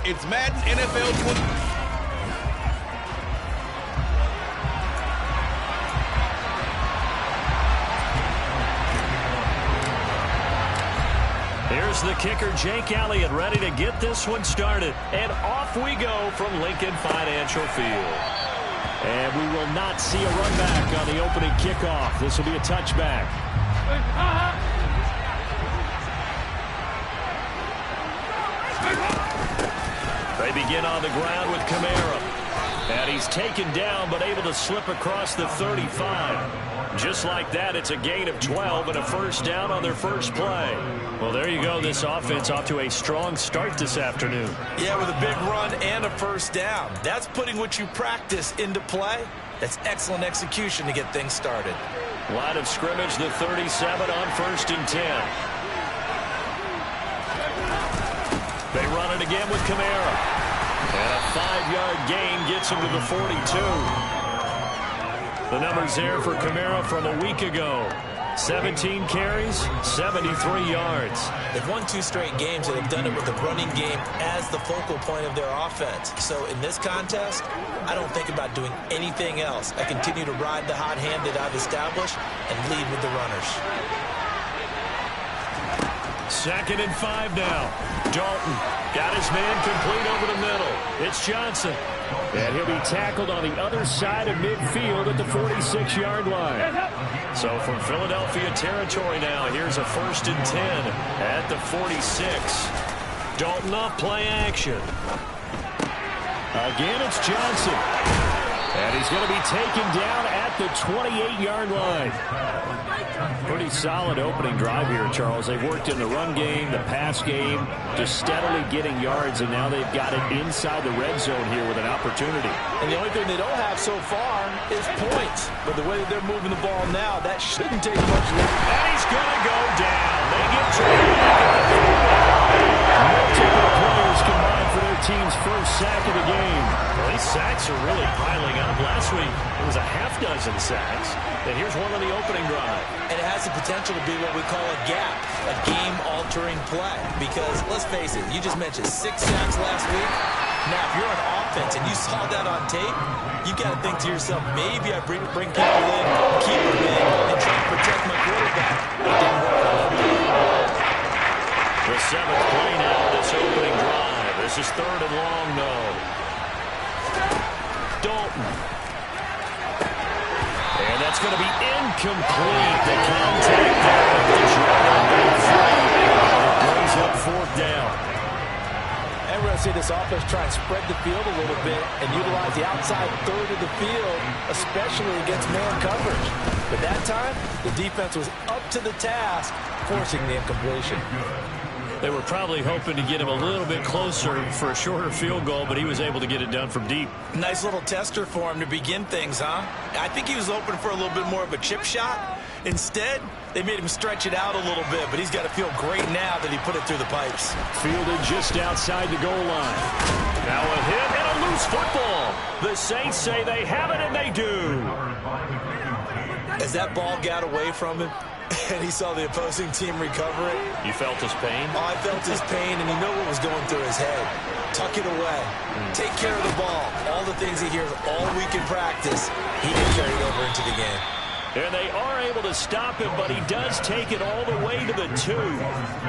It's Madden NFL 20. Here's the kicker, Jake Elliott, ready to get this one started. And off we go from Lincoln Financial Field. And we will not see a run back on the opening kickoff. This will be a touchback. They begin on the ground with Kamara. And he's taken down but able to slip across the 35. Just like that, it's a gain of 12 and a first down on their first play. Well, there you go. This offense off to a strong start this afternoon. Yeah, with a big run and a first down. That's putting what you practice into play. That's excellent execution to get things started. Line of scrimmage, the 37 on 1st and 10. They run it again with Kamara. And a 5-yard gain gets him to the 42. The numbers there for Kamara from a week ago. 17 carries, 73 yards. They've won 2 straight games, and they've done it with the running game as the focal point of their offense. So in this contest, I don't think about doing anything else. I continue to ride the hot hand that I've established and lead with the runners. 2nd and 5 now. Dalton got his man complete over the middle. It's Johnson. And he'll be tackled on the other side of midfield at the 46-yard line. So from Philadelphia territory now, here's a 1st and 10 at the 46. Dalton off play action. Again, it's Johnson. And he's going to be taken down at the 28-yard line. Pretty solid opening drive here, Charles. They've worked in the run game, the pass game, just steadily getting yards, and now they've got it inside the red zone here with an opportunity. And the only thing they don't have so far is points. But the way that they're moving the ball now, that shouldn't take much longer. And he's going to go down. They get traded. Multiple players combined for their team's first sack of the game. Well, these sacks are really piling up. Last week, it was a half dozen sacks. And here's one on the opening drive. And it has the potential to be what we call a gap, a game-altering play. Because, let's face it, you just mentioned 6 sacks last week. Now, if you're on offense and you saw that on tape, you got to think to yourself, maybe I bring people in, keep them in, and try to protect my quarterback. It didn't work on that play. The 7th play now, this opening drive. This is 3rd and long, though. Dalton. And that's going to be incomplete. The contact there at the brings up 4th down. And we're going to see this offense try and spread the field a little bit and utilize the outside third of the field, especially against man coverage. But that time, the defense was up to the task, forcing the incompletion. They were probably hoping to get him a little bit closer for a shorter field goal, but he was able to get it done from deep. Nice little tester for him to begin things, huh? I think he was hoping for a little bit more of a chip shot. Instead, they made him stretch it out a little bit, but he's got to feel great now that he put it through the pipes. Fielded just outside the goal line. Now a hit and a loose football. The Saints say they have it, and they do. As that ball got away from him, and he saw the opposing team recover it. You felt his pain? Oh, I felt his pain, and you know what was going through his head. Tuck it away. Take care of the ball. All the things he hears all week in practice, he can carry it over into the game. And they are able to stop him, but he does take it all the way to the 2.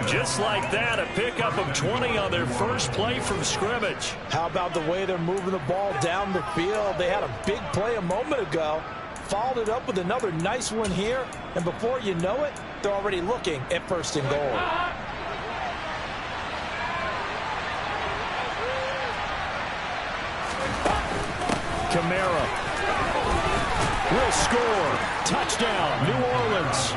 Just like that, a pickup of 20 on their first play from scrimmage. How about the way they're moving the ball down the field? They had a big play a moment ago. Followed it up with another nice one here, and before you know it, they're already looking at 1st and goal. Kamara will score. Touchdown, New Orleans.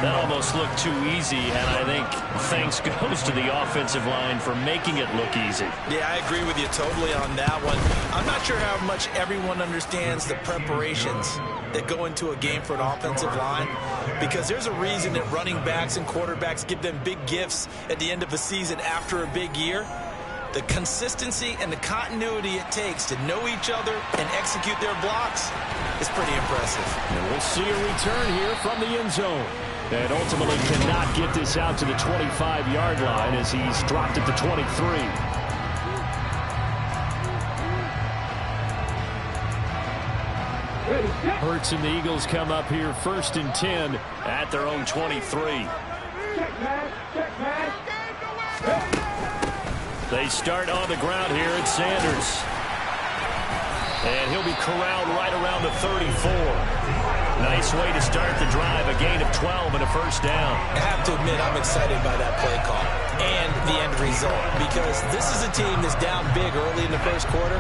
That almost looked too easy, and I think thanks goes to the offensive line for making it look easy. Yeah, I agree with you totally on that one. I'm not sure how much everyone understands the preparations that go into a game for an offensive line, because there's a reason that running backs and quarterbacks give them big gifts at the end of a season after a big year. The consistency and the continuity it takes to know each other and execute their blocks is pretty impressive. And we'll see a return here from the end zone. And ultimately cannot get this out to the 25-yard line as he's dropped at the 23. Hurts and the Eagles come up here 1st and 10 at their own 23. They start on the ground here at Sanders. And he'll be corralled right around the 34. Nice way to start the drive. A gain of 12 and a first down. I have to admit, I'm excited by that play call and the end result, because this is a team that's down big early in the first quarter,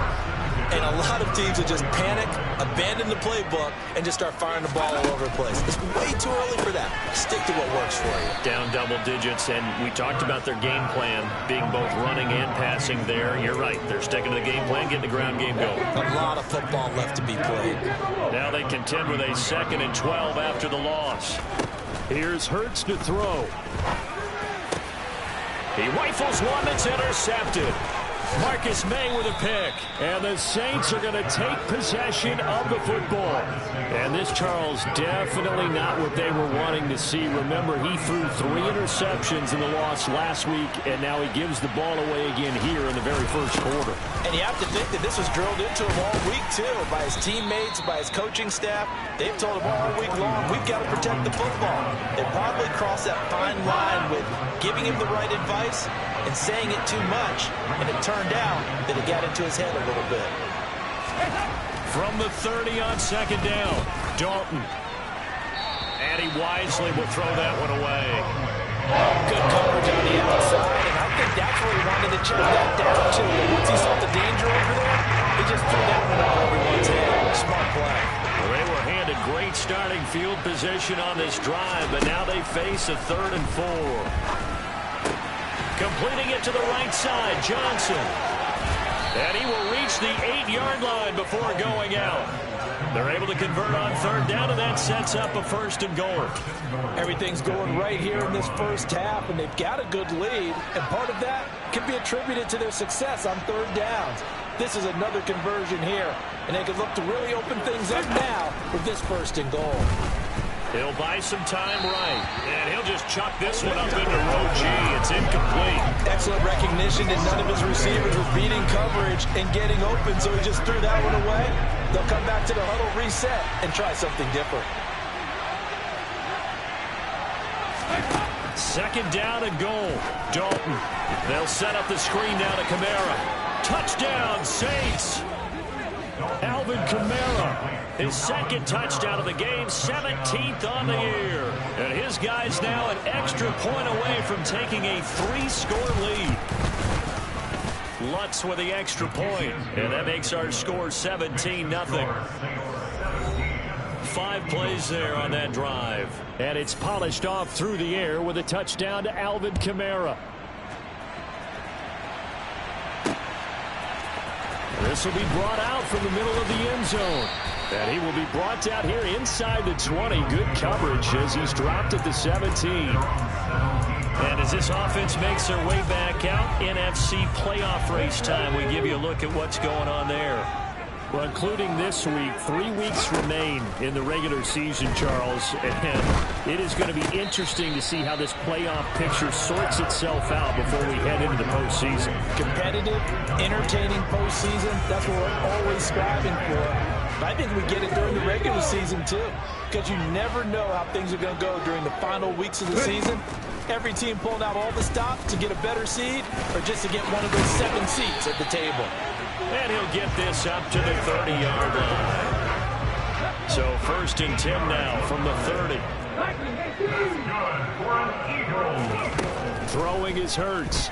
and a lot of teams will just panic, abandon the playbook, and just start firing the ball all over the place. It's way too early for that. Stick to what works for you. Down double digits, and we talked about their game plan being both running and passing there. You're right. They're sticking to the game plan, getting the ground game going. A lot of football left to be played. Now they contend with a 2nd and 12 after the loss. Here's Hurts to throw. He rifles one that's intercepted. Marcus May with a pick. And the Saints are going to take possession of the football. And this, Charles, definitely not what they were wanting to see. Remember, he threw 3 interceptions in the loss last week, and now he gives the ball away again here in the very first quarter. And you have to think that this was drilled into him all week, too, by his teammates, by his coaching staff. They've told him all week long, we've got to protect the football. They probably crossed that fine line with giving him the right advice and saying it too much, and it turned out that it got into his head a little bit. From the 30 on 2nd down, Dalton. And he wisely will throw that one away. Good coverage on the outside, and I think that's where he wanted to check that down to. Once he saw the danger over there, he just threw that one over everyone's head. Smart play. Well, they were handed great starting field position on this drive, but now they face a 3rd and 4. Completing it to the right side, Johnson. And he will reach the 8-yard line before going out. They're able to convert on 3rd down, and that sets up a 1st and goal. Everything's going right here in this first half, and they've got a good lead, and part of that can be attributed to their success on 3rd downs. This is another conversion here, and they can look to really open things up now with this 1st and goal. He'll buy some time right, and he'll just chuck this one up into row G. It's incomplete. Excellent recognition that none of his receivers were beating coverage and getting open, so he just threw that one away. They'll come back to the huddle, reset, and try something different. 2nd down and goal. Dalton. They'll set up the screen now to Kamara. Touchdown, Saints. Alvin Kamara, his 2nd touchdown of the game, 17th on the year. And his guy's now an extra point away from taking a 3-score lead. Lutz with the extra point, and that makes our score 17-0. 5 plays there on that drive. And it's polished off through the air with a touchdown to Alvin Kamara. This will be brought out from the middle of the end zone. And he will be brought out here inside the 20. Good coverage as he's dropped at the 17. And as this offense makes their way back out, NFC playoff race time, we give you a look at what's going on there. Well, including this week, 3 weeks remain in the regular season, Charles. And it is going to be interesting to see how this playoff picture sorts itself out before we head into the postseason. Competitive, entertaining postseason, that's what we're always striving for. But I think we get it during the regular season, too, because you never know how things are going to go during the final weeks of the season. Every team pulling out all the stops to get a better seed or just to get one of those 7 seats at the table. And he'll get this up to the 30-yard line. So 1st and 10 now from the 30. Throwing is Hurts.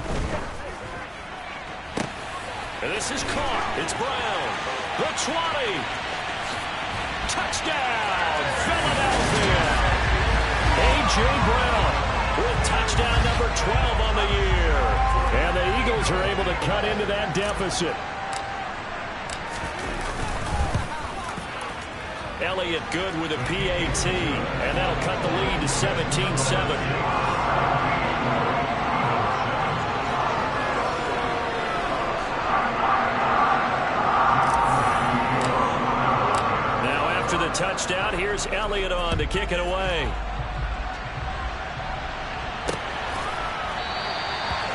And this is caught. It's Brown. The 20. Touchdown, Philadelphia. A.J. Brown with touchdown number 12 on the year. And the Eagles are able to cut into that deficit. Elliott good with a PAT, and that'll cut the lead to 17-7. Now after the touchdown, here's Elliott on to kick it away.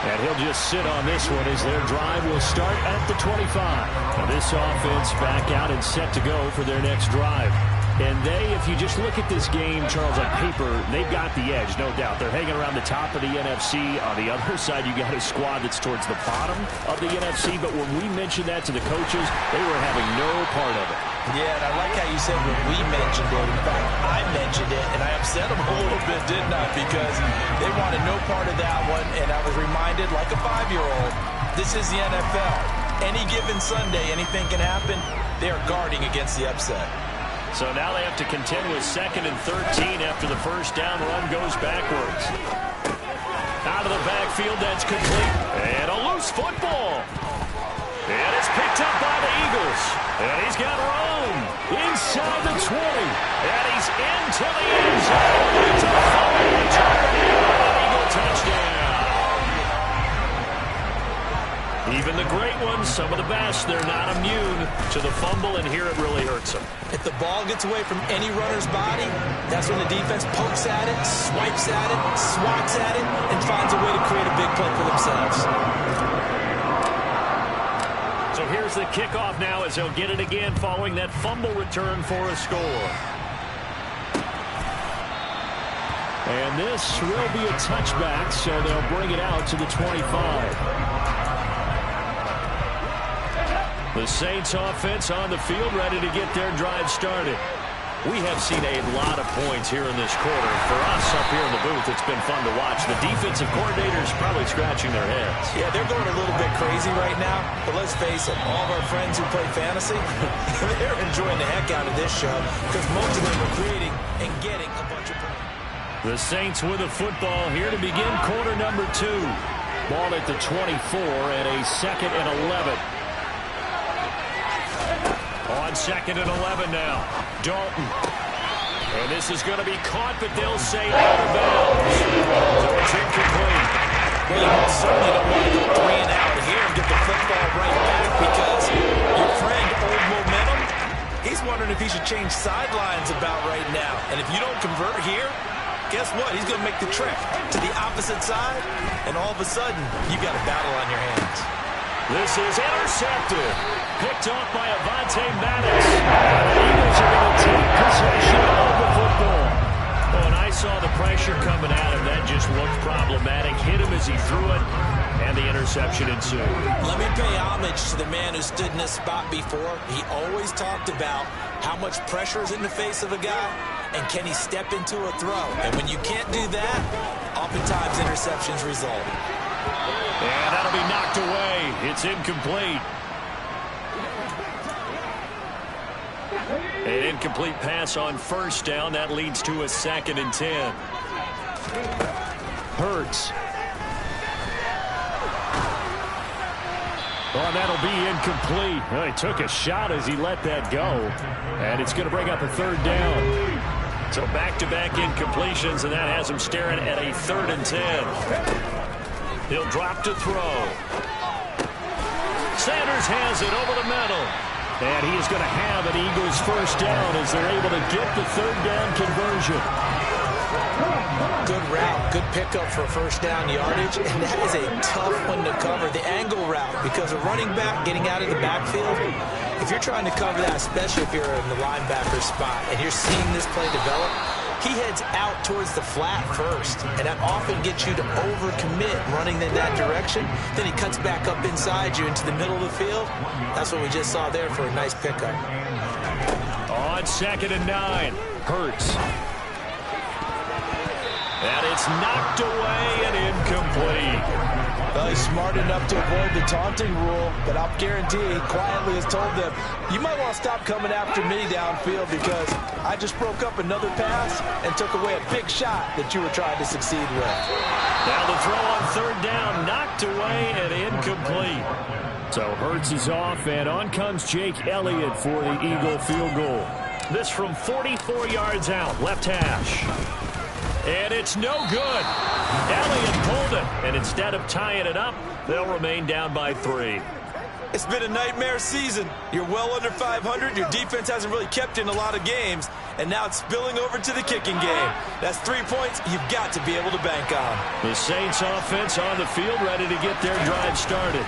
And he'll just sit on this one as their drive will start at the 25. Now this offense back out and set to go for their next drive. And if you just look at this game, Charles, on paper, they've got the edge, no doubt. They're hanging around the top of the NFC. On the other side, you got a squad that's towards the bottom of the NFC. But when we mentioned that to the coaches, they were having no part of it. Yeah, and I like how you said when we mentioned it. In fact, I mentioned it, and I upset them a little bit, didn't I? Because they wanted no part of that one, and I was reminded, like a 5-year-old, this is the NFL. Any given Sunday, anything can happen. They are guarding against the upset. So now they have to contend with 2nd and 13 after the first down run goes backwards. Out of the backfield, that's complete. And a loose football. And it's picked up by the Eagles. And he's got room inside the 20. And he's into the end zone. It's a fumble return. An Eagle touchdown. Even the great ones, some of the best, they're not immune to the fumble, and here it really hurts them. If the ball gets away from any runner's body, that's when the defense pokes at it, swipes at it, swats at it, and finds a way to create a big play for themselves. So here's the kickoff now as they'll get it again following that fumble return for a score. And this will be a touchback, so they'll bring it out to the 25. The Saints offense on the field ready to get their drive started. We have seen a lot of points here in this quarter. For us up here in the booth, it's been fun to watch. The defensive coordinators probably scratching their heads. Yeah, they're going a little bit crazy right now. But let's face it, all of our friends who play fantasy, they're enjoying the heck out of this show because most of them are creating and getting a bunch of points. The Saints with the football here to begin quarter number 2. Ball at the 24 and a 2nd and 11. On 2nd and 11 now. Dalton. And this is going to be caught, but they'll say out of bounds. So it's incomplete. Well, you certainly don't want to go 3 and out here and get the football right back because your friend, Old Momentum, he's wondering if he should change sidelines about right now. And if you don't convert here, guess what? He's going to make the trek to the opposite side, and all of a sudden, you've got a battle on your hands. This is intercepted. Picked off by Avante Maddox. The Eagles are going to take possession of the football. Oh, and I saw the pressure coming at him. That just looked problematic. Hit him as he threw it, and the interception ensued. Let me pay homage to the man who stood in this spot before. He always talked about how much pressure is in the face of a guy, and can he step into a throw. And when you can't do that, oftentimes interceptions result. And that'll be knocked away. It's incomplete. An incomplete pass on first down. That leads to a 2nd and 10. Hurts. Oh, that'll be incomplete. Well, he took a shot as he let that go. And it's going to bring up a 3rd down. So back-to-back incompletions, and that has him staring at a 3rd and 10. He'll drop to throw. Sanders has it over the middle. And he is going to have an Eagles first down as they're able to get the 3rd down conversion. Good route, good pickup for first down yardage, and that is a tough one to cover, the angle route, because a running back getting out of the backfield, if you're trying to cover that, especially if you're in the linebacker spot, and you're seeing this play develop, he heads out towards the flat first, and that often gets you to overcommit running in that direction. Then he cuts back up inside you into the middle of the field. That's what we just saw there for a nice pickup. On 2nd and 9, Hurts. And it's knocked away and incomplete. Well, he's smart enough to avoid the taunting rule, but I'll guarantee he quietly has told them, you might want to stop coming after me downfield because I just broke up another pass and took away a big shot that you were trying to succeed with. Now the throw on 3rd down, knocked away and incomplete. So Hurts is off, and on comes Jake Elliott for the Eagle field goal. This from 44 yards out, left hash. And it's no good. Elliott pulled it, and instead of tying it up, they'll remain down by 3. It's been a nightmare season. You're well under 500. Your defense hasn't really kept you in a lot of games. and now it's spilling over to the kicking game. That's 3 points you've got to be able to bank on. The Saints offense on the field, ready to get their drive started.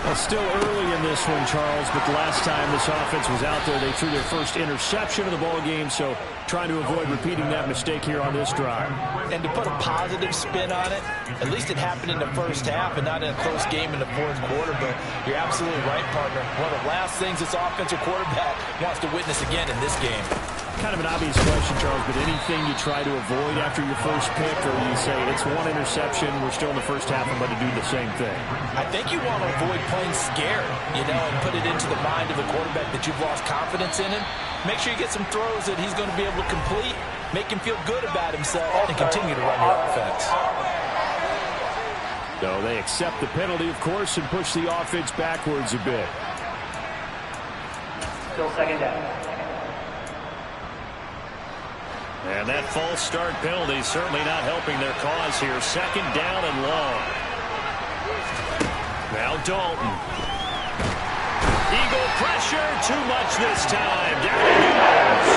Well, still early in this one, Charles, but the last time this offense was out there, they threw their first interception of the ball game, so trying to avoid repeating that mistake here on this drive. And to put a positive spin on it, at least it happened in the first half and not in a close game in the fourth quarter, but you're absolutely right, partner. One of the last things this offensive quarterback wants to witness again in this game. Kind of an obvious question, Charles, but anything you try to avoid after your first pick, or you say it's one interception, we're still in the first half, I'm going to do the same thing? I think you want to avoid playing scared, and put it into the mind of the quarterback that you've lost confidence in him. Make sure you get some throws that he's going to be able to complete, make him feel good about himself, and continue to run your offense. So they accept the penalty, of course, and push the offense backwards a bit. Still second down. And that false start penalty certainly not helping their cause here. Second down and long. Now Dalton. Eagle pressure, too much this time. Down he goes.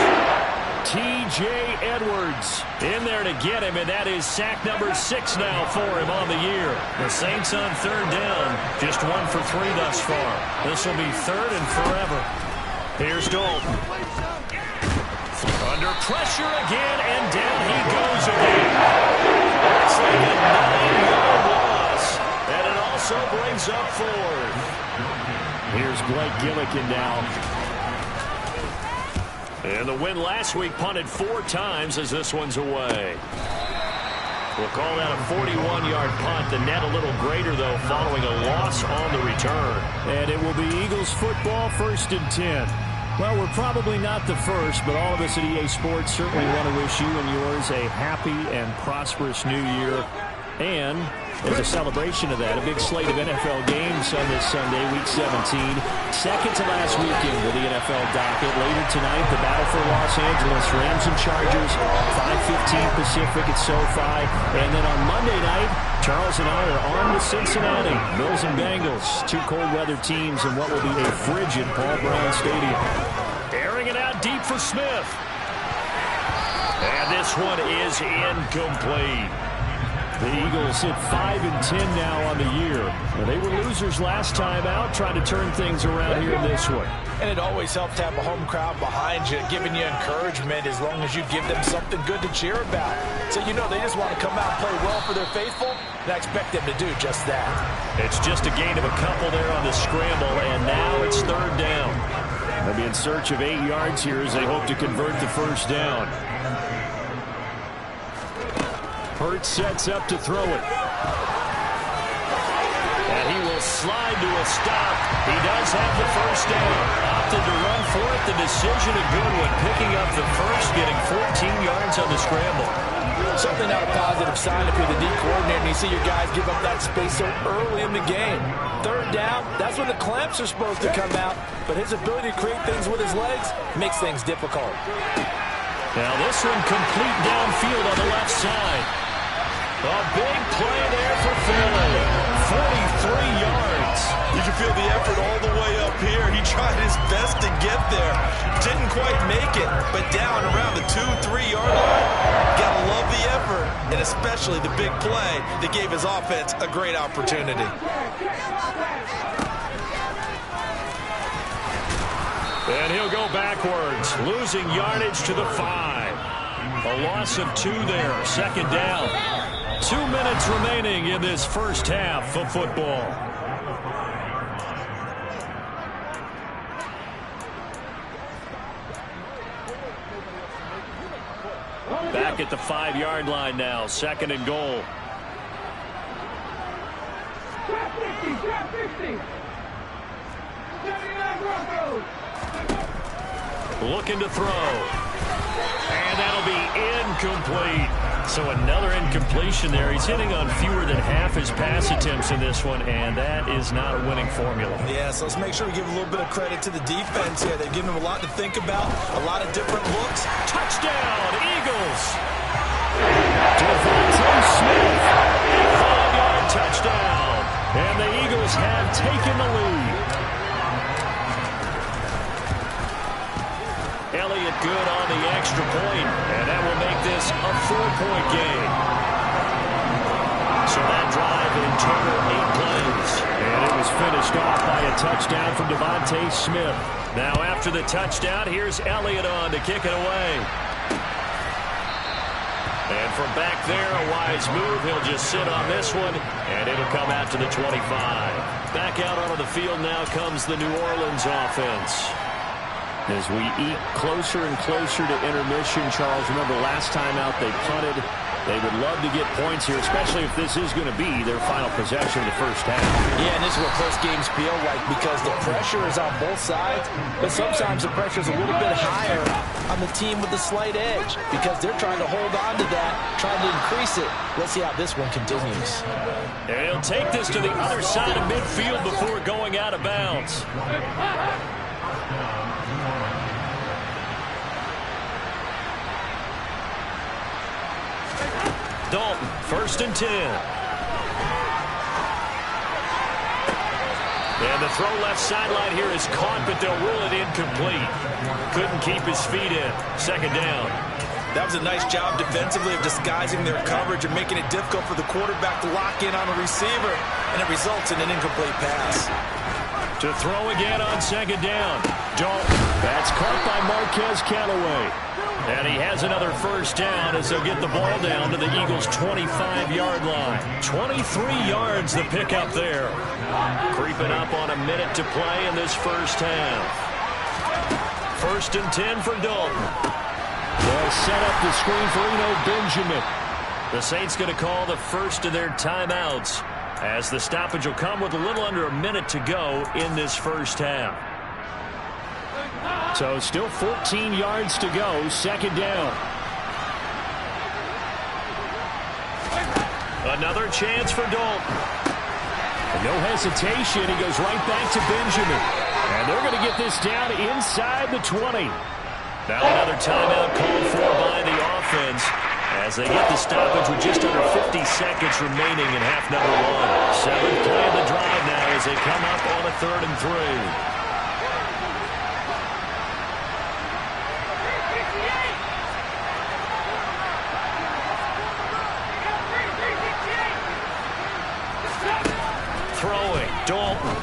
T.J. Edwards in there to get him, and that is sack number 6 now for him on the year. The Saints on third down, just 1 for 3 thus far. This will be third and forever. Here's Dalton. Under pressure again, and down he goes again. That's like a 9-yard loss, and it also brings up 4th. Here's Blake Gillikin now. And the win last week punted 4 times as this one's away. We'll call that a 41-yard punt. The net a little greater, though, following a loss on the return. And it will be Eagles football, 1st and 10. Well, we're probably not the first, but all of us at EA Sports certainly want to wish you and yours a happy and prosperous new year. And as a celebration of that, a big slate of NFL games on this Sunday, Week 17. Second to last weekend with the NFL docket. Later tonight, the battle for Los Angeles, Rams and Chargers, 5:15 Pacific at SoFi. And then on Monday night, Charles and I are on to Cincinnati. Bills and Bengals, 2 cold-weather teams in what will be a frigid Paul Brown Stadium. Airing it out deep for Smith. And this one is incomplete. The Eagles hit 5 and 10 now on the year. Well, they were losers last time out, trying to turn things around here in this one. And it always helps to have a home crowd behind you, giving you encouragement as long as you give them something good to cheer about. So they just want to come out and play well for their faithful, and I expect them to do just that. It's just a gain of a couple there on the scramble, and now it's third down. They'll be in search of 8 yards here as they hope to convert the first down. Hurts sets up to throw it. And he will slide to a stop. He does have the first down. Opted to run for it. The decision a good one. Picking up the first, getting 14 yards on the scramble. Something not a positive sign if you're the D coordinator and you see your guys give up that space so early in the game. Third down, that's when the clamps are supposed to come out. But his ability to create things with his legs makes things difficult. Now this one complete downfield on the left side. A big play there for Philly. 43 yards. You can feel the effort all the way up here. He tried his best to get there. Didn't quite make it, but down around the 2-3 yard line. Gotta love the effort, and especially the big play that gave his offense a great opportunity. And he'll go backwards, losing yardage to the 5. A loss of 2 there, second down. 2 minutes remaining in this first half of football. Back at the 5-yard line now, second and goal. Looking to throw. And that'll be incomplete. So another incompletion there. He's hitting on fewer than half his pass attempts in this one, and that is not a winning formula. Yeah, so let's make sure we give a little bit of credit to the defense here. They've given him a lot to think about, a lot of different looks. Touchdown, Eagles! Devontae Smith, a 5-yard touchdown. And the Eagles have taken the lead. Elliott good on the extra point, and that will make this a 4-point game. So that drive in total 8 plays. And it was finished off by a touchdown from Devontae Smith. Now after the touchdown, here's Elliott on to kick it away. And from back there, a wise move. He'll just sit on this one, and it'll come out to the 25. Back out onto the field now comes the New Orleans offense. As we eat closer and closer to intermission, Charles, remember last time out they punted. They would love to get points here, especially if this is going to be their final possession of the first half. Yeah, and this is what close games feel like because the pressure is on both sides, but sometimes the pressure is a little bit higher on the team with the slight edge because they're trying to hold on to that, trying to increase it. Let's see how this one continues. And he'll take this to the other side of midfield before going out of bounds. Dalton, 1st and 10. And the throw left sideline here is caught, but they'll rule it incomplete. Couldn't keep his feet in. 2nd down. That was a nice job defensively of disguising their coverage and making it difficult for the quarterback to lock in on the receiver, and it results in an incomplete pass. To throw again on 2nd down. Dalton. That's caught by Marquez Callaway. And he has another 1st down as they'll get the ball down to the Eagles' 25-yard line. 23 yards the pickup there. Creeping up on a minute to play in this first half. 1st and 10 for Dalton. They'll set up the screen for Benjamin. The Saints going to call the first of their timeouts as the stoppage will come with a little under a minute to go in this first half. So still 14 yards to go, 2nd down. Another chance for Dalton. And no hesitation, he goes right back to Benjamin. And they're going to get this down inside the 20. Now another timeout called for by the offense as they get the stoppage with just under 50 seconds remaining in half number 1. 7th play of the drive now as they come up on a 3rd and 3. Throwing, Dalton.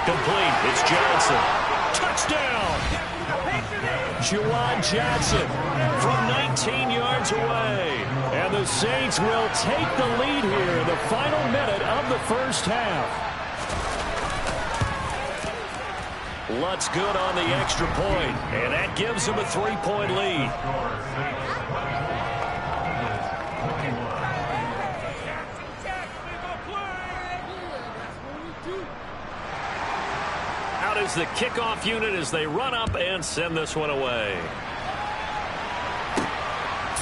Complete, it's Johnson. Touchdown! Juwan Johnson from 19 yards away. And the Saints will take the lead here in the final minute of the first half. Lutz good on the extra point, and that gives them a 3-point lead. Is the kickoff unit as they run up and send this one away.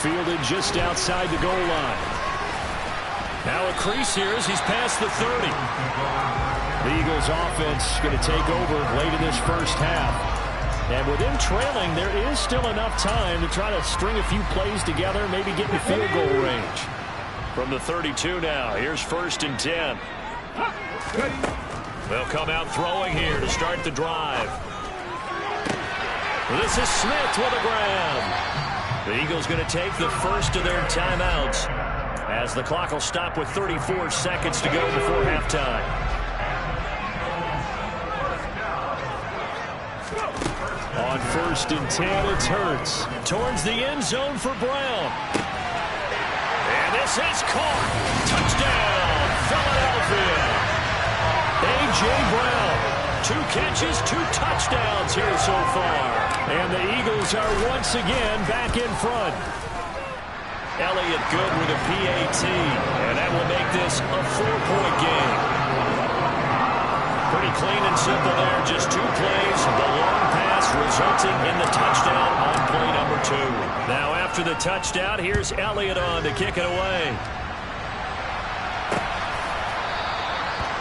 Fielded just outside the goal line. Now a crease here as he's past the 30. The Eagles offense going to take over late in this first half. And with them trailing, there is still enough time to try to string a few plays together, maybe get in the field goal range. From the 32 now, here's 1st and 10. They'll come out throwing here to start the drive. This is Smith with a grab. The Eagles going to take the first of their timeouts as the clock will stop with 34 seconds to go before halftime. On 1st and 10, it's Hurts. Towards the end zone for Brown. And this is caught. Touchdown, Philadelphia. A.J. Brown, 2 catches, 2 touchdowns here so far. And the Eagles are once again back in front. Elliott good with a PAT, and that will make this a 4-point game. Pretty clean and simple there, just 2 plays. The long pass resulting in the touchdown on play number 2. Now after the touchdown, here's Elliott on to kick it away.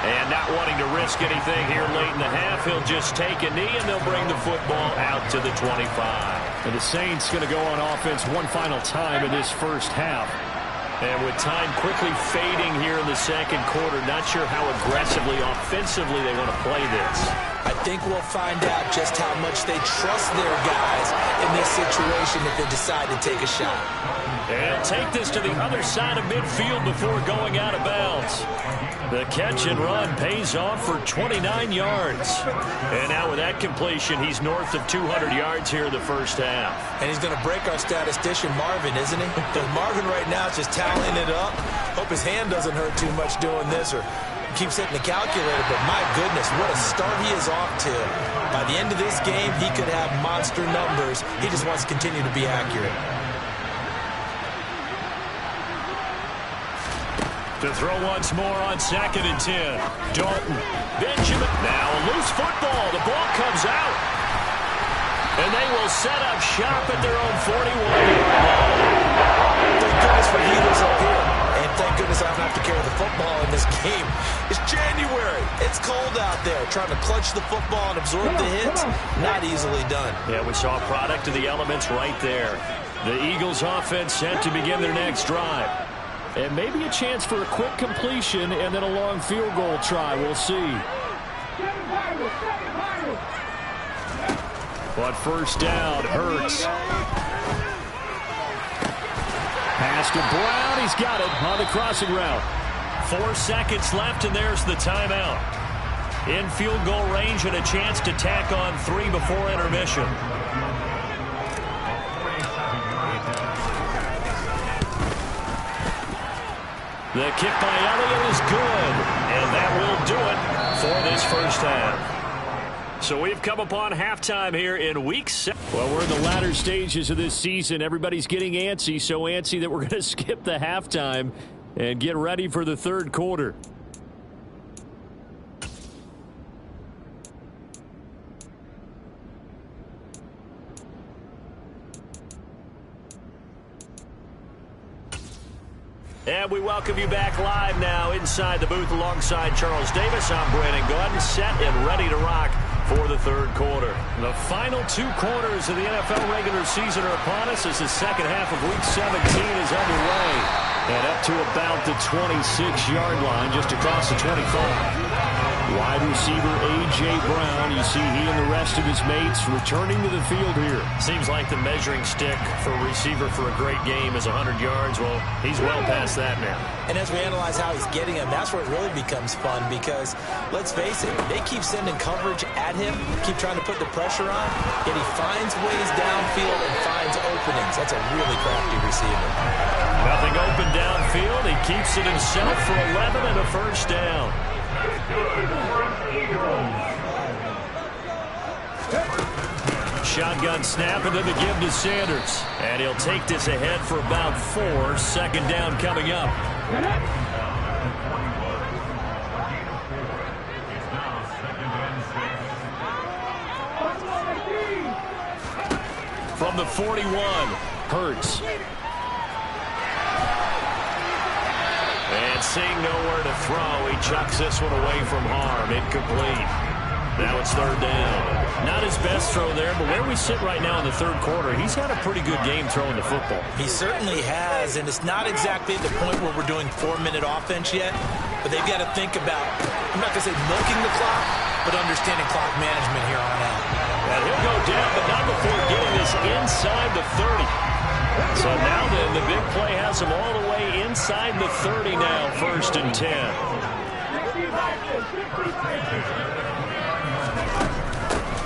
And not wanting to risk anything here late in the half, he'll just take a knee, and they'll bring the football out to the 25. And the Saints going to go on offense one final time in this first half. And with time quickly fading here in the second quarter, not sure how aggressively, offensively they want to play this. I think we'll find out just how much they trust their guys in this situation if they decide to take a shot. And take this to the other side of midfield before going out of bounds. The catch and run pays off for 29 yards. And now with that completion, he's north of 200 yards here in the first half. And he's going to break our statistician Marvin, isn't he? Because Marvin right now is just tallying it up. Hope his hand doesn't hurt too much doing this or keeps hitting the calculator. But my goodness, what a start he is off to. By the end of this game, he could have monster numbers. He just wants to continue to be accurate. To throw once more on 2nd and 10. Dalton. Benjamin. Now a loose football. The ball comes out. And they will set up shop at their own 41-yard line. Thank goodness for healers up here. And thank goodness I don't have to carry the football in this game. It's January. It's cold out there. Trying to clutch the football and absorb the hits, not easily done. Yeah, we saw a product of the elements right there. The Eagles offense set to begin their next drive. And maybe a chance for a quick completion and then a long field goal try. We'll see. But first down, Hurts. Pass to Brown. He's got it on the crossing route. 4 seconds left, and there's the timeout. In field goal range and a chance to tack on 3 before intermission. The kick by Elliott is good, and that will do it for this first half. So we've come upon halftime here in Week 7. Well, we're in the latter stages of this season. Everybody's getting antsy, so antsy that we're going to skip the halftime and get ready for the third quarter. And we welcome you back live now inside the booth alongside Charles Davis. I'm Brandon Gordon, set and ready to rock for the third quarter. The final 2 quarters of the NFL regular season are upon us as the second half of Week 17 is underway. And up to about the 26-yard line, just across the 25. Wide receiver A.J. Brown, you see he and the rest of his mates returning to the field here. Seems like the measuring stick for a receiver for a great game is 100 yards. Well, he's well past that now. And as we analyze how he's getting them, that's where it really becomes fun because, let's face it, they keep sending coverage at him, keep trying to put the pressure on, yet he finds ways downfield and finds openings. That's a really crafty receiver. Nothing open downfield. He keeps it himself for 11 and a first down. Shotgun snap and then the give to Sanders. And he'll take this ahead for about 4. Second down coming up. From the 41, Hurts. And seeing nowhere to throw, he chucks this one away from harm. Incomplete. Now it's third down. Not his best throw there, but where we sit right now in the third quarter, he's had a pretty good game throwing the football. He certainly has, and it's not exactly at the point where we're doing 4-minute offense yet, but they've got to think about, I'm not going to say milking the clock, but understanding clock management here on out. And he'll go down, but not before getting this inside the 30. So now then, the big play has him all the way inside the 30 now, 1st and 10.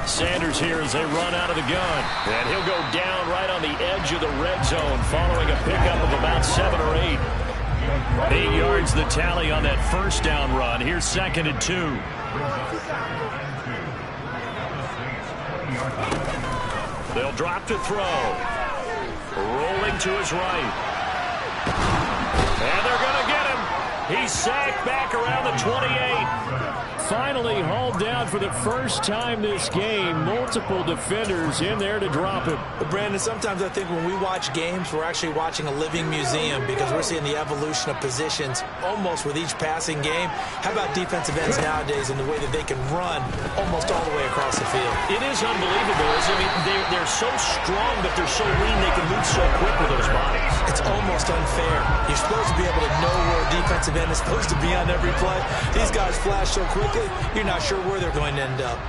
Sanders here as they run out of the gun. And he'll go down right on the edge of the red zone following a pickup of about 7 or 8. 8 yards the tally on that first down run. Here's 2nd and 2. They'll drop to throw. Rolling to his right. And they're going to get him. He's sacked back around the 28. Finally hauled down for the first time this game. Multiple defenders in there to drop him. But Brandon, sometimes I think when we watch games, we're actually watching a living museum because we're seeing the evolution of positions almost with each passing game. How about defensive ends nowadays and the way that they can run almost all the way across the field? It is unbelievable. I mean, they're so strong, but they're so lean they can move so quick with those bodies. It's almost unfair. You're supposed to be able to know where a defensive end is supposed to be on every play. These guys flash so quickly, you're not sure where they're going to end up.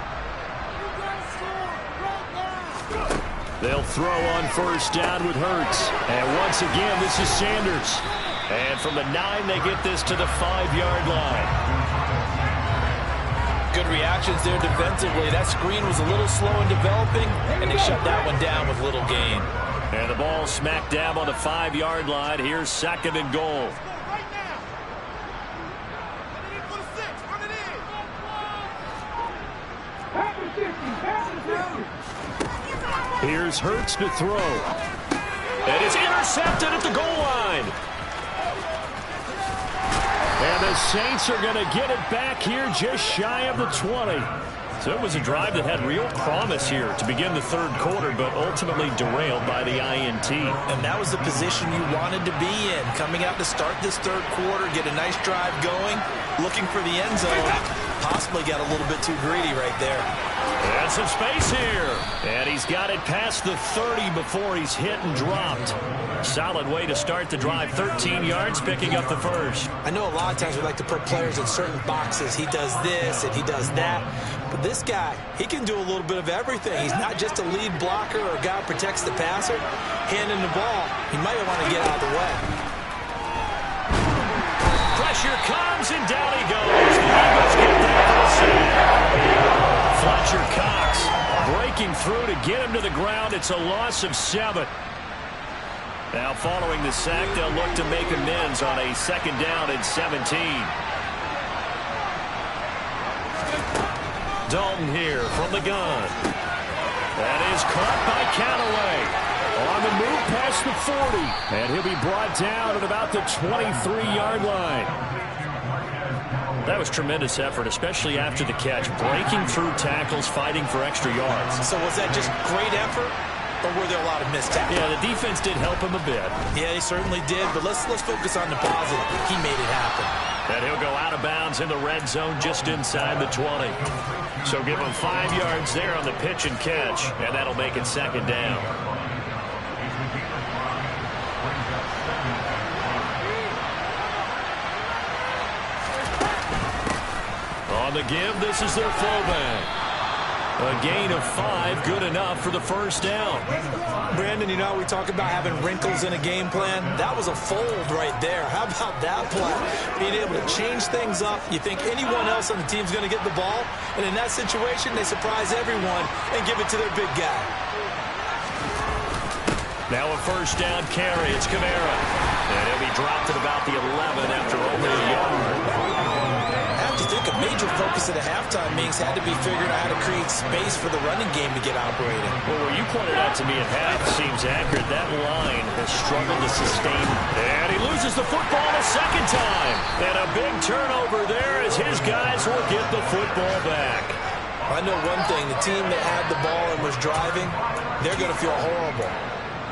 They'll throw on first down with Hurts. And once again, this is Sanders. And from the 9, they get this to the 5-yard line. Good reactions there defensively. That screen was a little slow in developing, and they shut that one down with little gain. And the ball smack dab on the 5-yard line. Here's 2nd and goal. Here's Hurts to throw. And it's intercepted at the goal line. And the Saints are going to get it back here just shy of the 20. So it was a drive that had real promise here to begin the 3rd quarter, but ultimately derailed by the INT. And that was the position you wanted to be in. Coming out to start this 3rd quarter, get a nice drive going, looking for the end zone. Possibly got a little bit too greedy right there. And some space here. And he's got it past the 30 before he's hit and dropped. Solid way to start the drive. 13 yards, picking up the first. I know a lot of times we like to put players in certain boxes. He does this and he does that. But this guy, he can do a little bit of everything. He's not just a lead blocker or a guy who protects the passer. Handing the ball, he might want to get out of the way. Pressure comes, and down he goes. The Eagles get there for the sack. Fletcher Cox breaking through to get him to the ground. It's a loss of 7. Now following the sack, they'll look to make amends on a 2nd down and 17. Dalton here from the gun. That is caught by Callaway. On the move past the 40. And he'll be brought down at about the 23-yard line. That was tremendous effort, especially after the catch. Breaking through tackles, fighting for extra yards. So was that just great effort, or were there a lot of missed tackles? Yeah, the defense did help him a bit. Yeah, he certainly did, but let's focus on the positive. He made it happen. And he'll go out of bounds in the red zone just inside the 20. So give him 5 yards there on the pitch and catch, and that'll make it 2nd down. On the give, this is their fullback. A gain of 5, good enough for the first down. Brandon, you know, we talk about having wrinkles in a game plan. That was a fold right there. How about that play? Being able to change things up. You think anyone else on the team's going to get the ball, and in that situation, they surprise everyone and give it to their big guy. Now a first down carry. It's Kamara. And he'll be dropped at about the 11 after only a yard. I think a major focus at the halftime means had to be figuring out how to create space for the running game to get operating. Well, what you pointed out to me at half seems accurate. That line has struggled to sustain. And he loses the football a 2nd time. And a big turnover there as his guys will get the football back. I know one thing. The team that had the ball and was driving, they're going to feel horrible.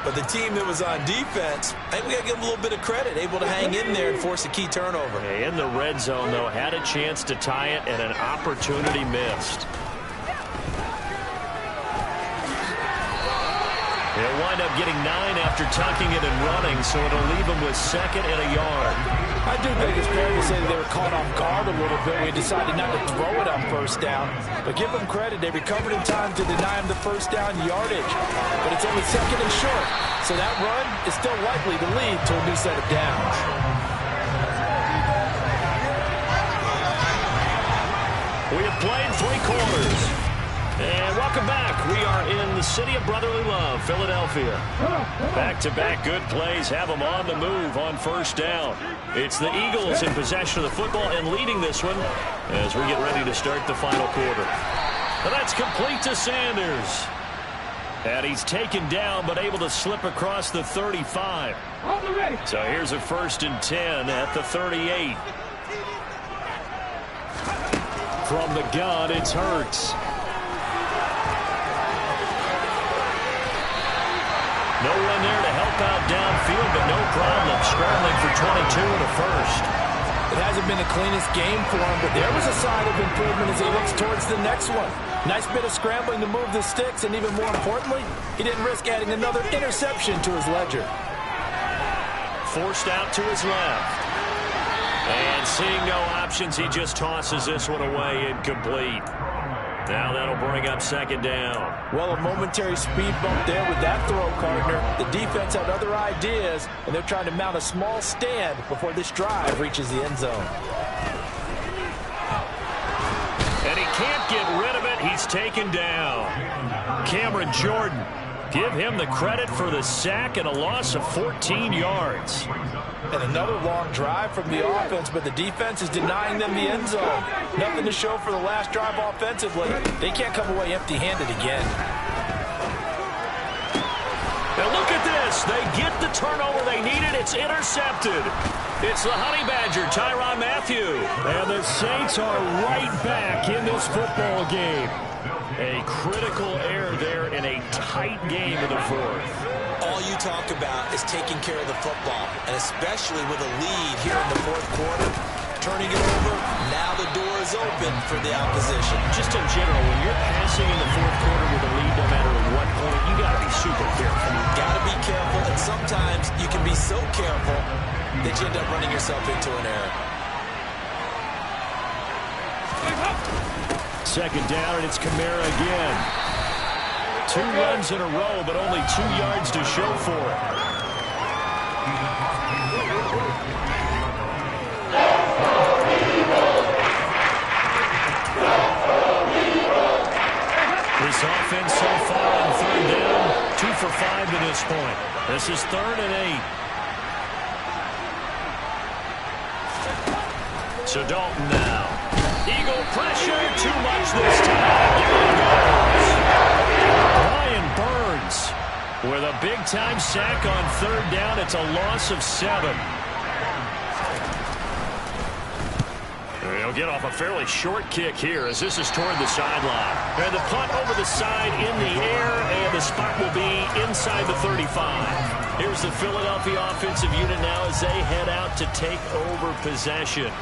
But the team that was on defense, I think we got to give them a little bit of credit, able to hang in there and force a key turnover. In the red zone, though, had a chance to tie it and an opportunity missed. He'll wind up getting 9 after tucking it and running, so it'll leave him with 2nd and a yard. I do think it's fair to say that they were caught off guard a little bit. We decided not to throw it on first down. But give them credit. They recovered in time to deny him the first down yardage. But it's only 2nd and short. So that run is still likely to lead to a new set of downs. We have played 3 quarters. And welcome back. We are in the city of brotherly love, Philadelphia. Back-to-back good plays have them on the move on first down. It's the Eagles in possession of the football and leading this one as we get ready to start the final quarter. And that's complete to Sanders. And he's taken down but able to slip across the 35. So here's a 1st and 10 at the 38. From the gun, it's Hurts. No one there to help out downfield, but no problem scrambling for 22 and a first. It hasn't been the cleanest game for him, but there was a sign of improvement as he looks towards the next one. Nice bit of scrambling to move the sticks, and even more importantly, he didn't risk adding another interception to his ledger. Forced out to his left. And seeing no options, he just tosses this one away incomplete. Now that'll bring up second down. Well, a momentary speed bump there with that throw, partner. The defense had other ideas, and they're trying to mount a small stand before this drive reaches the end zone. And he can't get rid of it. He's taken down. Cameron Jordan. Give him the credit for the sack and a loss of 14 yards. And another long drive from the offense, but the defense is denying them the end zone. Nothing to show for the last drive offensively. They can't come away empty-handed again. Now look at this. They get the turnover they needed. It's intercepted. It's the Honey Badger, Tyrann Mathieu. And the Saints are right back in this football game. A critical error there in a tight game in the fourth. All you talk about is taking care of the football, and especially with a lead here in the fourth quarter. Turning it over, now the door is open for the opposition. Just in general, when you're passing in the fourth quarter with a lead, no matter at what point, you got to be super careful. Got to be careful, and sometimes you can be so careful that you end up running yourself into an error. Second down, and it's Kamara again. 2 runs in a row, but only 2 yards to show for it. This offense so far on third down, 2 for 5 to this point. This is 3rd and 8. So Dalton now. Eagle pressure, too much this time. Here he goes. Brian Burns with a big-time sack on third down. It's a loss of 7. He'll get off a fairly short kick here as this is toward the sideline. And the punt over the side in the air, and the spot will be inside the 35. Here's the Philadelphia offensive unit now as they head out to take over possession.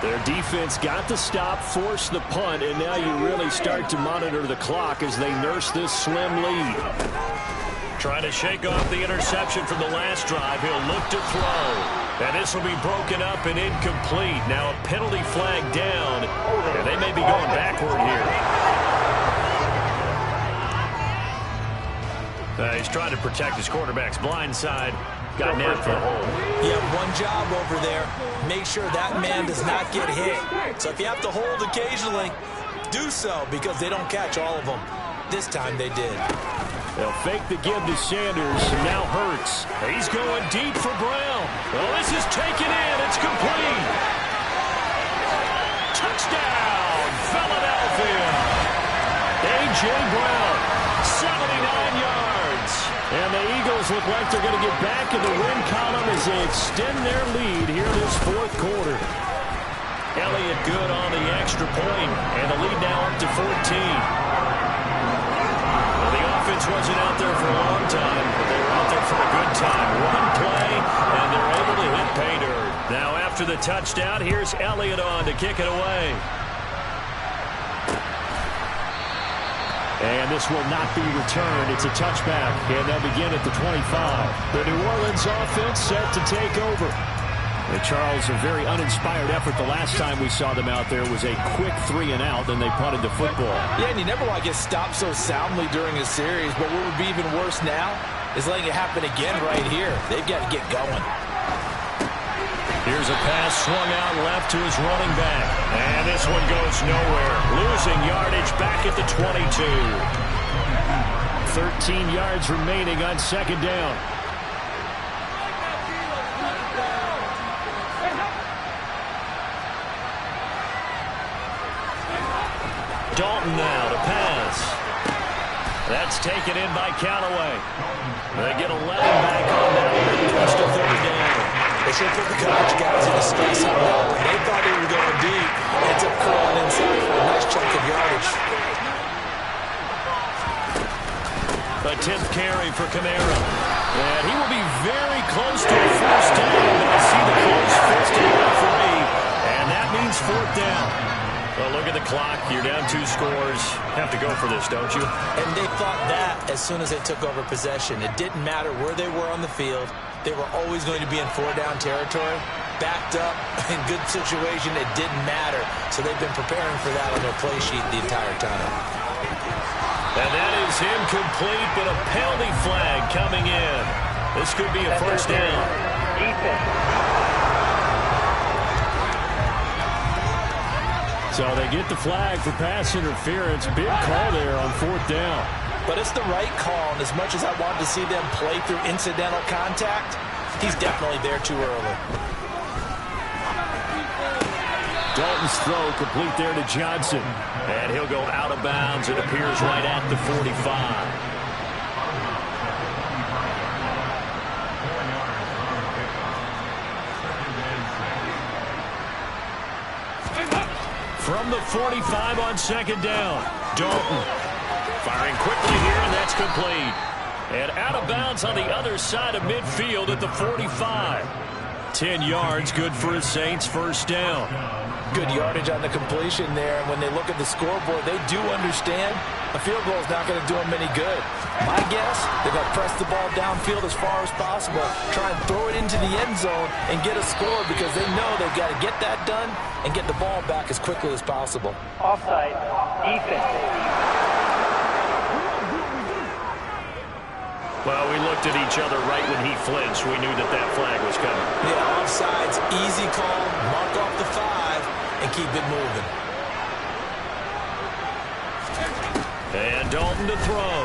Their defense got the stop, forced the punt, and now you really start to monitor the clock as they nurse this slim lead. Trying to shake off the interception from the last drive. He'll look to throw. And this will be broken up and incomplete. Now a penalty flag down, and they may be going backward here. He's trying to protect his quarterback's blind side. Got nabbed for the hole. You have one job over there. Make sure that man does not get hit. So if you have to hold occasionally, do so because they don't catch all of them. This time they did. They'll fake the give to Sanders. Now Hurts. He's going deep for Brown. Oh, this is taken in. It's complete. Touchdown, Philadelphia. A.J. Brown, 79 yards. And the Eagles look like they're going to get back in the win column as they extend their lead here this fourth quarter. Elliott good on the extra point, and the lead now up to 14. Offense wasn't out there for a long time, but they were out there for a good time. One play, and they're able to hit pay dirt. Now after the touchdown, here's Elliott on to kick it away. And this will not be returned. It's a touchback, and they'll begin at the 25. The New Orleans offense set to take over. And Charles, a very uninspired effort the last time we saw them out there was a quick 3-and-out, and they punted the football. Yeah, and you never want to get stopped so soundly during a series, but what would be even worse now is letting it happen again right here. They've got to get going. Here's a pass swung out left to his running back. And this one goes nowhere. Losing yardage back at the 22. 13 yards remaining on second down. Dalton now to pass. That's taken in by Callaway. They get 11 back on that. Twist to third down. They should put the coverage guys in the stress on that one. They thought they were going deep. Ends up crawling inside for a nice chunk of yardage. A 10th carry for Kamara. And he will be very close to a first down. But I see the close fist of the referee. And that means fourth down. Well, look at the clock. You're down 2 scores. Have to go for this, don't you? And they thought that as soon as they took over possession. It didn't matter where they were on the field. They were always going to be in 4-down territory. backed up, in good situation, it didn't matter. So they've been preparing for that on their play sheet the entire time. And that is incomplete, but a penalty flag coming in. This could be a first down. So they get the flag for pass interference. Big call there on 4th down. But it's the right call, and as much as I wanted to see them play through incidental contact, he's definitely there too early. Dalton's throw complete there to Johnson. And he'll go out of bounds. It appears right at the 45. From the 45 on 2nd down, Dalton firing quickly here, and that's complete. And out of bounds on the other side of midfield at the 45. 10 yards, good for his Saints, first down. Good yardage on the completion there, and when they look at the scoreboard, they do understand a field goal is not going to do them any good. My guess, they're going to press the ball downfield as far as possible, try and throw it into the end zone and get a score because they know they've got to get that done and get the ball back as quickly as possible. Offside, defense. Well, we looked at each other right when he flinched. We knew that that flag was coming. Yeah, offsides, easy call, mark off the 5, and keep it moving. And Dalton to throw.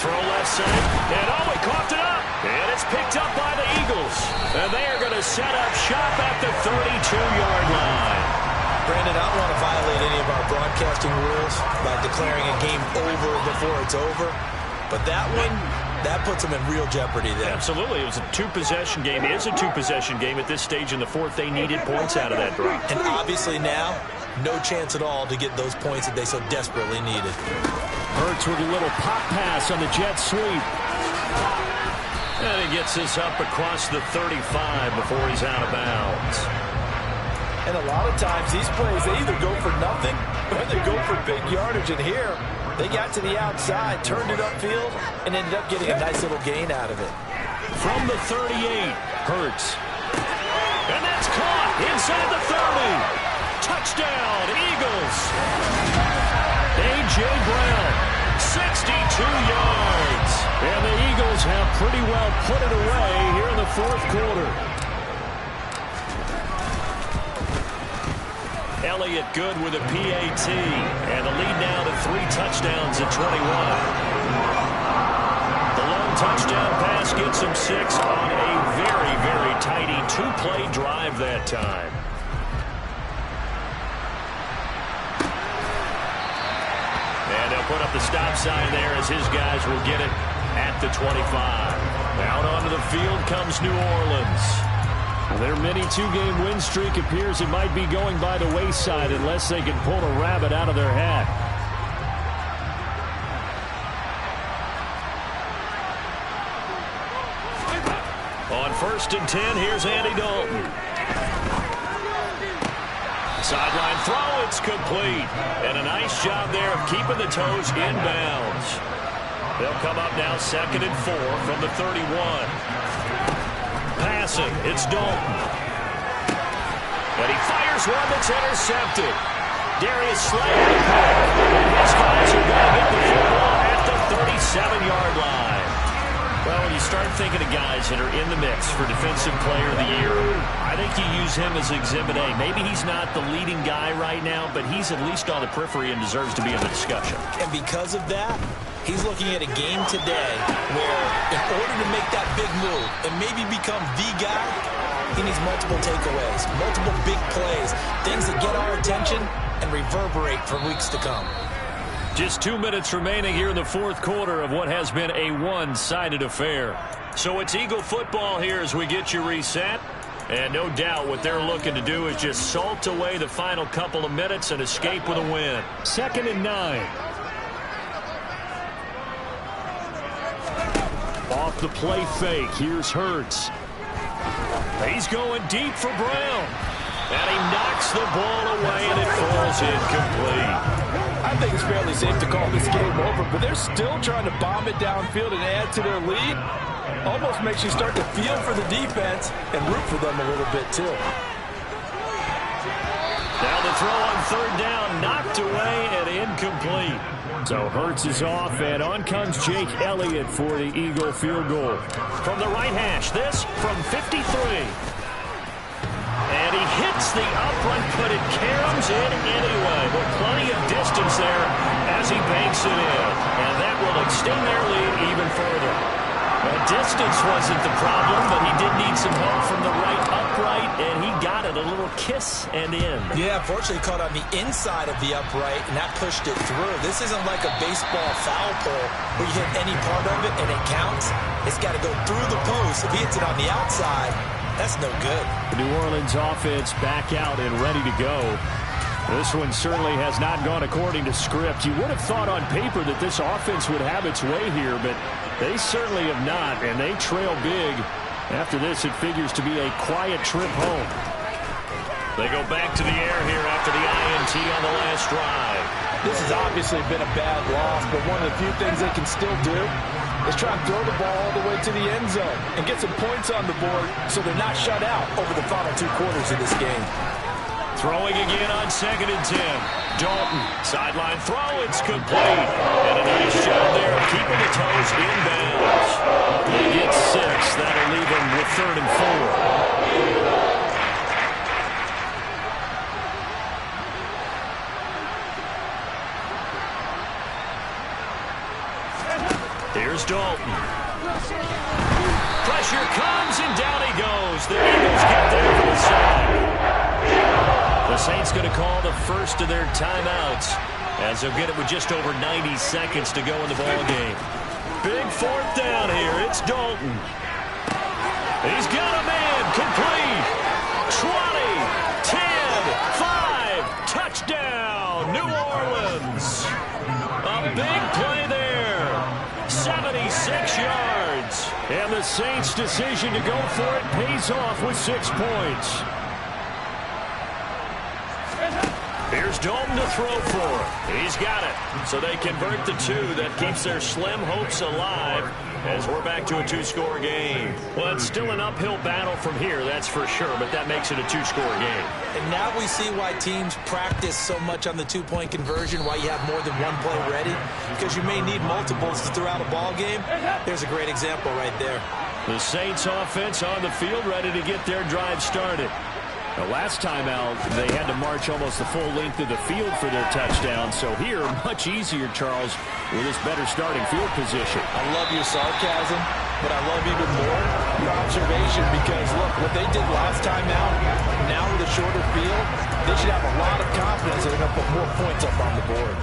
Throw left side, and he coughed it up. And it's picked up by the Eagles. And they are going to set up shop at the 32-yard line. Brandon, I don't want to violate any of our broadcasting rules by declaring a game over before it's over. But that one, that puts them in real jeopardy there. Absolutely. It was a two-possession game. It is a two-possession game at this stage in the 4th. They needed points out of that drive. And obviously now, no chance at all to get those points that they so desperately needed. Hurts with a little pop pass on the jet sweep. And he gets this up across the 35 before he's out of bounds. And a lot of times these plays, they either go for nothing or they go for big yardage. And here, they got to the outside, turned it upfield, and ended up getting a nice little gain out of it. From the 38, Hurts. And that's caught inside the 30. Touchdown, Eagles. A.J. Brown, 62 yards. And the Eagles have pretty well put it away here in the 4th quarter. Elliott good with a PAT. And the lead now to 3 touchdowns at 21. The long touchdown pass gets him 6 on a very, very tidy 2-play drive that time. And they'll put up the stop sign there as his guys will get it at the 25. Out onto the field comes New Orleans. Their mini 2-game win streak appears it might be going by the wayside unless they can pull a rabbit out of their hat. On 1st and 10, here's Andy Dalton. Sideline throw, it's complete. And a nice job there of keeping the toes in bounds. They'll come up now 2nd and 4 from the 31. Passing, it's Dalton. And he fires one that's intercepted. Darius Slay on the pick. And his guys are going to get the football at the 37-yard line. Well, when you start thinking of guys that are in the mix for Defensive Player of the Year, I think you use him as Exhibit A. Maybe he's not the leading guy right now, but he's at least on the periphery and deserves to be in the discussion. And because of that, he's looking at a game today where in order to make that big move and maybe become the guy, he needs multiple takeaways, multiple big plays, things that get our attention and reverberate for weeks to come. Just 2 minutes remaining here in the 4th quarter of what has been a one-sided affair. So it's Eagle football here as we get you reset. And no doubt what they're looking to do is just salt away the final couple of minutes and escape with a win. 2nd and 9. Off the play fake, here's Hurts. He's going deep for Brown. And he knocks the ball away and it falls incomplete. I think it's fairly safe to call this game over, but they're still trying to bomb it downfield and add to their lead. Almost makes you start to feel for the defense and root for them a little bit, too. Now the throw on third down, knocked away and incomplete. So Hurts is off, and on comes Jake Elliott for the Eagle field goal. From the right hash, this from 53. And he hits the upright, but it caroms in anyway. But plenty of distance there as he banks it in. And that will extend their lead even further. Distance wasn't the problem, but he did need some help from the right upright, and he got it. A little kiss and in. Yeah, fortunately caught on the inside of the upright, and that pushed it through. This isn't like a baseball foul pole where you hit any part of it and it counts. It's got to go through the post. If he hits it on the outside, that's no good. The New Orleans offense back out and ready to go. This one certainly has not gone according to script. You would have thought on paper that this offense would have its way here, but they certainly have not, and they trail big. After this, it figures to be a quiet trip home. They go back to the air here after the INT on the last drive. This has obviously been a bad loss, but one of the few things they can still do is try and throw the ball all the way to the end zone and get some points on the board so they're not shut out over the final 2 quarters of this game. Throwing again on 2nd and 10. Dalton, sideline throw, it's complete. And a nice job there of keeping the toes in bounds. They get 6. That'll leave them with 3rd and 4. Here's Dalton. Pressure comes, and down he goes. The Eagles get there for the sack. The Saints going to call the first of their timeouts as they'll get it with just over 90 seconds to go in the ball game. Big 4th down here. It's Dalton. He's got a man. Complete. 20, 10, 5. Touchdown, New Orleans. A big play there. 76 yards. And the Saints' decision to go for it pays off with 6 points. Here's Dalton to throw for. He's got it. So they convert the 2. That keeps their slim hopes alive as we're back to a 2-score game. Well, it's still an uphill battle from here, that's for sure, but that makes it a 2-score game. And now we see why teams practice so much on the 2-point conversion, why you have more than one play ready, because you may need multiples to throw out a ball game. There's a great example right there. The Saints offense on the field ready to get their drive started. The last time out, they had to march almost the full length of the field for their touchdown. So here, much easier, Charles, with this better starting field position. I love your sarcasm, but I love even more your observation because, look, what they did last time out, now with a shorter field, they should have a lot of confidence that they're going to put more points up on the board.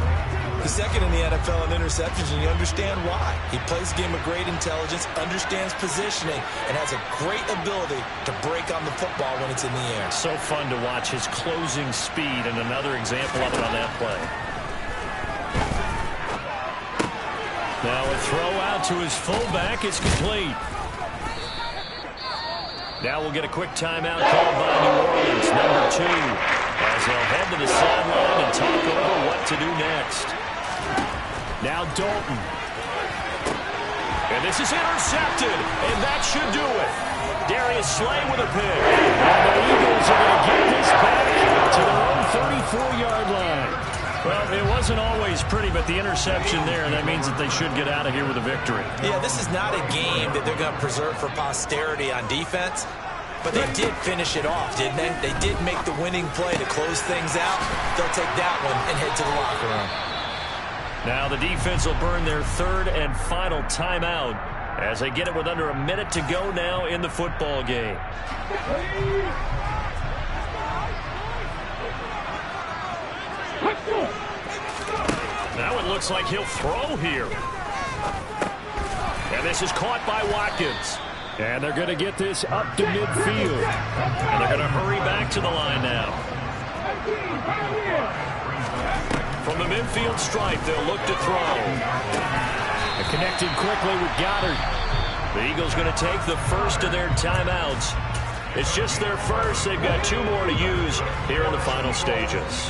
He's second in the NFL in interceptions, and you understand why. He plays a game of great intelligence, understands positioning, and has a great ability to break on the football when it's in the air. So fun to watch his closing speed, and another example of it on that play. Now a throw out to his fullback is complete. Now we'll get a quick timeout called by New Orleans, number 2, as they'll head to the sideline and talk over what to do next. Now Dalton. And this is intercepted, and that should do it. Darius Slay with a pick. And the Eagles are going to get this back to their own 34-yard line. Well, it wasn't always pretty, but the interception there, that means that they should get out of here with a victory. Yeah, this is not a game that they're going to preserve for posterity on defense, but they did finish it off, didn't they? They did make the winning play to close things out. They'll take that one and head to the locker room. Now the defense will burn their 3rd and final timeout as they get it with under a minute to go now in the football game. Now it looks like he'll throw here. And this is caught by Watkins. And they're going to get this up to midfield. And they're going to hurry back to the line now. From the midfield stripe, they'll look to throw. They're connected quickly with Goddard. The Eagles going to take the first of their timeouts. It's just their first. They've got 2 more to use here in the final stages.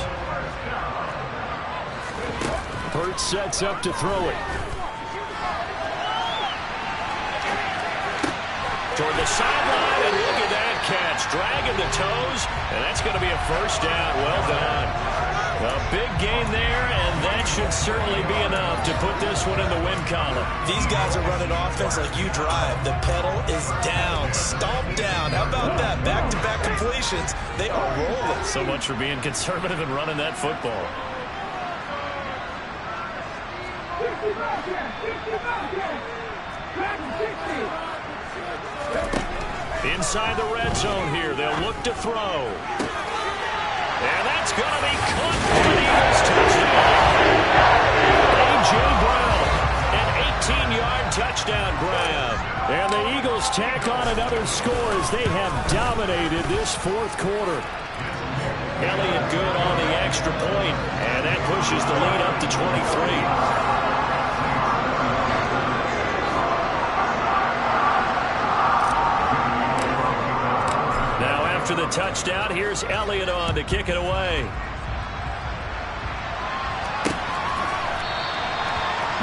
Hurts sets up to throw it. toward the sideline, and look at that catch. Dragging the toes, and that's going to be a first down. Well done. A big gain there, and that should certainly be enough to put this one in the win column. These guys are running offense like you drive. The pedal is down, stomp down. How about that? Back-to-back completions. They are rolling. So much for being conservative and running that football. Inside the red zone here, they'll look to throw. And that's going to be caught for an Eagles touchdown. A.J. Brown, an 18-yard touchdown grab. And the Eagles tack on another score as they have dominated this fourth quarter. Elliott good on the extra point, and that pushes the lead up to 23. After the touchdown, here's Elliott on to kick it away.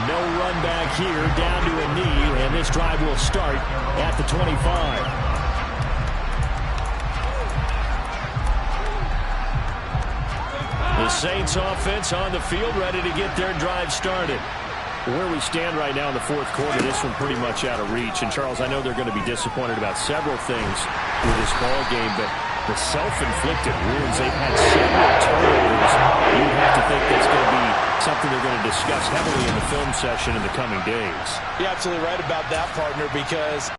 No run back here, down to a knee, and this drive will start at the 25. The Saints offense on the field, ready to get their drive started. Where we stand right now in the fourth quarter, this one pretty much out of reach. And, Charles, I know they're going to be disappointed about several things with this ball game, but the self-inflicted wounds, they've had several turnovers. You have to think that's going to be something they're going to discuss heavily in the film session in the coming days. You're absolutely right about that, partner, because